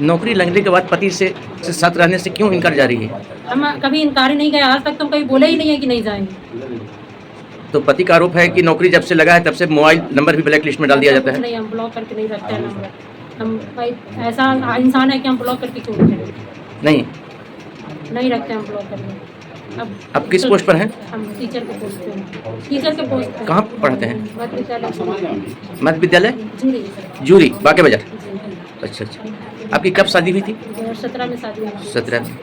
नौकरी लगने के बाद पति से साथ रहने से क्यों इनकार जा रही है? हम कभी इनकार ही नहीं किया, आज तक तो हम कभी बोले ही नहीं है कि नहीं जाएंगे। तो पति का आरोप है कि नौकरी जब से लगा है तब से मोबाइल नंबर भी ब्लैक लिस्ट में डाल दिया ऐसा जाता कुछ है। नहीं, हम ब्लॉक करके नहीं रखते हैं नंबर। हम भाई ऐसा इंसान है कि हम ब्लॉक करके क्यों रखेंगे? नहीं। नहीं रखते हम ब्लॉक करके। आप किस पोस्ट पर हैं? हम टीचर के पोस्ट पे हैं। टीचर के पोस्ट पे। कहाँ पढ़ते हैं? मध्य विद्यालय मध्य विद्यालय जूरी। जूरी बाके बाजार। जी। अच्छा अच्छा। आपकी कब शादी हुई थी? 2017 में शादी हुई। 17 में।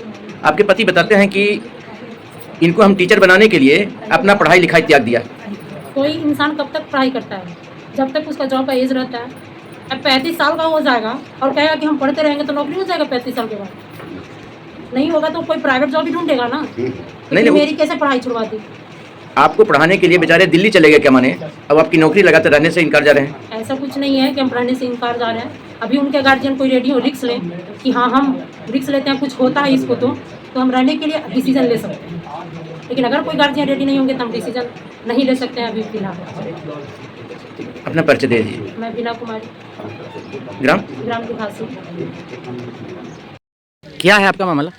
आपके पति बताते हैं कि इनको हम टीचर बनाने के लिए अपना पढ़ाई लिखाई त्याग दिया। कोई इंसान कब तक पढ़ाई करता है? जब तक उसका जॉब का एज रहता है। अब 35 साल का हो जाएगा और कहेगा कि हम पढ़ते रहेंगे तो नौकरी हो जाएगा 35 साल के बाद? नहीं होगा तो कोई प्राइवेट जॉब ही ढूंढेगा ना। नहीं, मेरी कैसे पढ़ाई छुड़वा दी? आपको पढ़ाने के लिए बेचारे दिल्ली चले गए क्या माने? अब आपकी नौकरी लगाते रहने से इनकार जा रहे हैं। ऐसा कुछ नहीं है कि हम पढ़ाने से इनकार जा रहे हैं। अभी उनके गार्जियन कोई रेडी हो रिक्स लें कि हाँ हम रिक्स लेते हैं, कुछ होता है इसको तो हम रहने के लिए डिसीजन ले सकते हैं। लेकिन अगर कोई गार्जियन रेडी नहीं होंगे तो हम डिसीजन नहीं ले सकते हैं अभी फिलहाल। अपना परिचय दे दीजिए। मैं बीना कुमारी, ग्राम ग्राम निवासी। क्या है आपका मामला?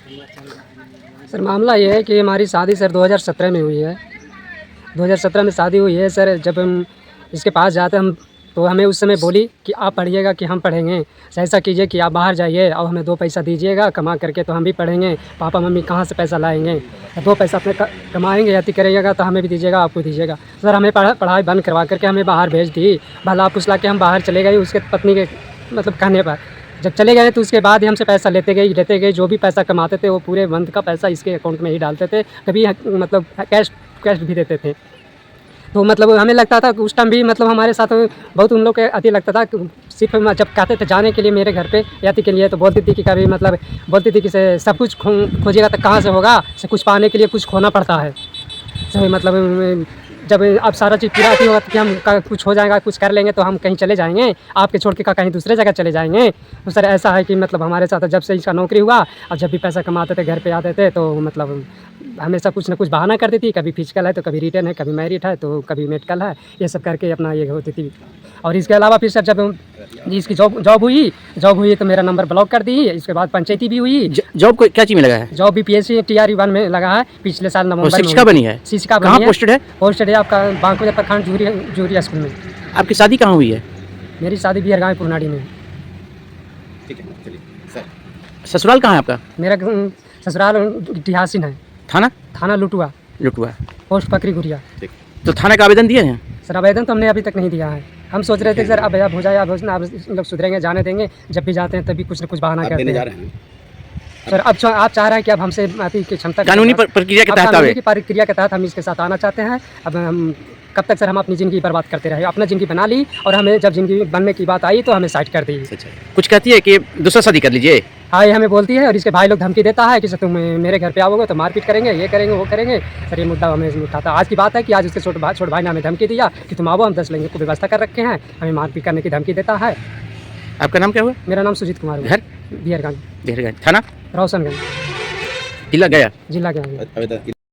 सर मामला ये है कि हमारी शादी सर 2017 में हुई है। 2017 में शादी हुई है सर। जब हम इसके पास जाते हम तो हमें उस समय बोली कि आप पढ़िएगा कि हम पढ़ेंगे। ऐसा कीजिए कि आप बाहर जाइए और हमें 2 पैसा दीजिएगा कमा करके तो हम भी पढ़ेंगे। पापा मम्मी कहाँ से पैसा लाएंगे? 2 पैसा अपने कमाएंगे या करिएगा तो हमें भी दीजिएगा आपको दीजिएगा। सर हमें पढ़ाई बंद करवा करके हमें बाहर भेज दी। भला फुसला के हम बाहर चले गए उसके पत्नी के मतलब कहने पर। जब चले गए तो उसके बाद ही हमसे पैसा लेते गए। जो भी पैसा कमाते थे वो पूरे मंथ का पैसा इसके अकाउंट में ही डालते थे। कभी मतलब कैश भी देते थे। तो मतलब हमें लगता था कि उस टाइम भी मतलब हमारे साथ बहुत उन लोग के अति लगता था कि सिर्फ जब कहते थे जाने के लिए मेरे घर पे याती के लिए तो बोलती थी कि कभी मतलब बोलती थी कि सब कुछ खोजिएगा तो कहाँ से होगा? से कुछ पाने के लिए कुछ खोना पड़ता है। सही मतलब जब अब सारा चीज़ पूरा नहीं होगा तो कि हम कुछ हो जाएगा, कुछ कर लेंगे तो हम कहीं चले जाएंगे, आपके छोड़ के कहीं दूसरे जगह चले जाएंगे। तो सर ऐसा है कि मतलब हमारे साथ जब से इसका नौकरी हुआ और जब भी पैसा कमाते थे घर पे आते थे तो मतलब हमेशा कुछ ना कुछ बहाना करती थी। कभी फिजिकल है तो कभी रिटर्न है, कभी मैरिड है तो कभी मेडिकल है, ये सब करके अपना ये होती थी। और इसके अलावा फिर सर जब इसकी जॉब हुई तो मेरा नंबर ब्लॉक कर दी। इसके बाद पंचायती भी हुई। जॉब को क्या चीज़ में लगा है? जॉब भी PSC TRE 1 में लगा है पिछले साल नवंबर में। शिक्षिका बनी है? शिक्षिका कहाँ पोस्टेड है? पोस्टेड है आपका बांकुरा प्रखंड जूरी स्कूल में। आपकी शादी कहाँ हुई है? मेरी शादी बिहारगांव पुरनाड़ी में। ठीक है, चलिए। ससुराल कहाँ है आपका? मेरा ससुराल इतिहासिन है। थाना लुटुआ पोस्ट पकरी गुड़िया। तो थाने का आवेदन दिए हैं? सर आवेदन तो हमने अभी तक नहीं दिया है। हम सोच रहे थे सर अब हो जाए अब लोग सुधरेंगे, जाने देंगे। जब भी जाते हैं तभी कुछ न कुछ बहाना करते हैं। सर अब आप चाह रहे हैं कि अब हमसे अति की क्षमता कानूनी प्रक्रिया के तहत हम इसके साथ आना चाहते हैं। अब हम कब तक सर हम अपनी ज़िंदगी बर्बाद करते रहे? अपना ज़िंदगी बना ली और हमें जब ज़िंदगी बनने की बात आई तो हमें साइड कर दी। कुछ कहती है कि दूसरा शादी कर लीजिए? हाँ ये हमें बोलती है और इसके भाई लोग धमकी देता है कि सर तुम मेरे घर पे आओगे तो मारपीट करेंगे, ये करेंगे वो करेंगे। सर ये मुद्दा हमें उठाता। आज की बात है कि आज उसके छोटे भाई ने हमें धमकी दिया कि तुम आओ, हम 10 लेंगे को व्यवस्था कर रखे हैं। हमें मारपीट करने की धमकी देता है। आपका नाम क्या हुआ? मेरा नाम सुजीत कुमार। घर बिहारगंज। थाना रोशनगंज, जिला गया। जिला गया।